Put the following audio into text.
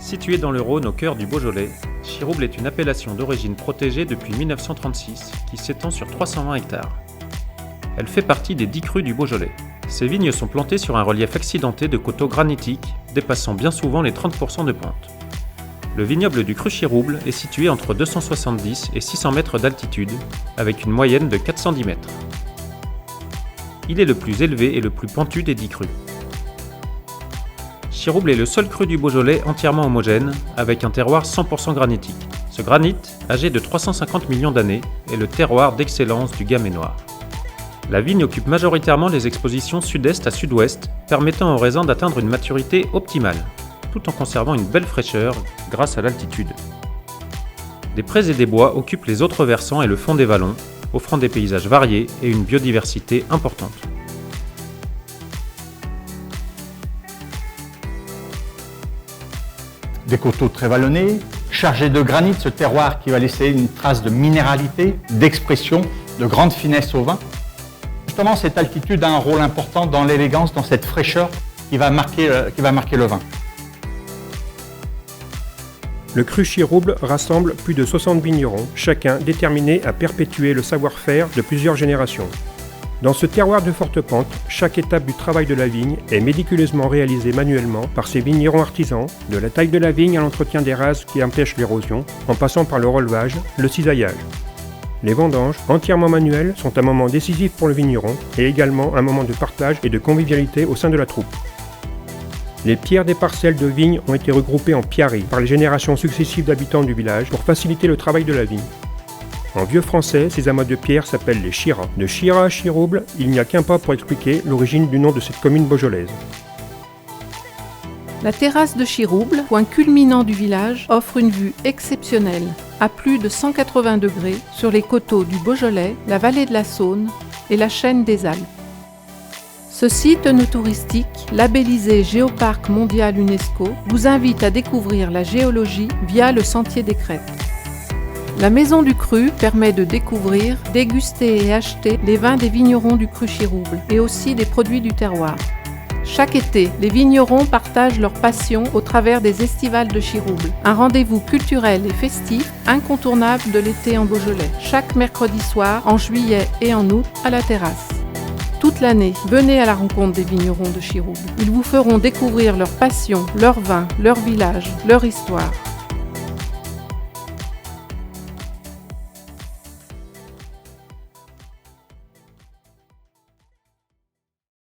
Située dans le Rhône au cœur du Beaujolais, Chirouble est une appellation d'origine protégée depuis 1936 qui s'étend sur 320 hectares. Elle fait partie des 10 crus du Beaujolais. Ces vignes sont plantées sur un relief accidenté de coteaux granitiques dépassant bien souvent les 30% de pente. Le vignoble du cru Chirouble est situé entre 270 et 600 mètres d'altitude, avec une moyenne de 410 mètres. Il est le plus élevé et le plus pentu des 10 crus. Chirouble est le seul cru du Beaujolais entièrement homogène, avec un terroir 100% granitique. Ce granit, âgé de 350 millions d'années, est le terroir d'excellence du Gamay noir. La vigne occupe majoritairement les expositions sud-est à sud-ouest, permettant au raisin d'atteindre une maturité optimale, tout en conservant une belle fraîcheur grâce à l'altitude. Des prés et des bois occupent les autres versants et le fond des vallons, offrant des paysages variés et une biodiversité importante. Des coteaux très vallonnés, chargés de granit, ce terroir qui va laisser une trace de minéralité, d'expression, de grande finesse au vin. Justement, cette altitude a un rôle important dans l'élégance, dans cette fraîcheur qui va marquer le vin. Le cru Chirouble rassemble plus de 60 vignerons, chacun déterminé à perpétuer le savoir-faire de plusieurs générations. Dans ce terroir de forte pente, chaque étape du travail de la vigne est méticuleusement réalisée manuellement par ces vignerons artisans, de la taille de la vigne à l'entretien des rases qui empêchent l'érosion, en passant par le relevage, le cisaillage. Les vendanges, entièrement manuelles, sont un moment décisif pour le vigneron et également un moment de partage et de convivialité au sein de la troupe. Les pierres des parcelles de vignes ont été regroupées en piaries par les générations successives d'habitants du village pour faciliter le travail de la vigne. En vieux français, ces amas de pierres s'appellent les chiras. De Chira à Chirouble, il n'y a qu'un pas pour expliquer l'origine du nom de cette commune beaujolaise. La terrasse de Chirouble, point culminant du village, offre une vue exceptionnelle, à plus de 180 degrés, sur les coteaux du Beaujolais, la vallée de la Saône et la chaîne des Alpes. Ce site no touristique, labellisé Géoparc mondial UNESCO, vous invite à découvrir la géologie via le Sentier des Crêtes. La Maison du Cru permet de découvrir, déguster et acheter les vins des vignerons du cru Chirouble et aussi des produits du terroir. Chaque été, les vignerons partagent leur passion au travers des estivales de Chirouble, un rendez-vous culturel et festif incontournable de l'été en Beaujolais, chaque mercredi soir, en juillet et en août, à la terrasse. Toute l'année, venez à la rencontre des vignerons de Chirouble. Ils vous feront découvrir leur passion, leur vin, leur village, leur histoire.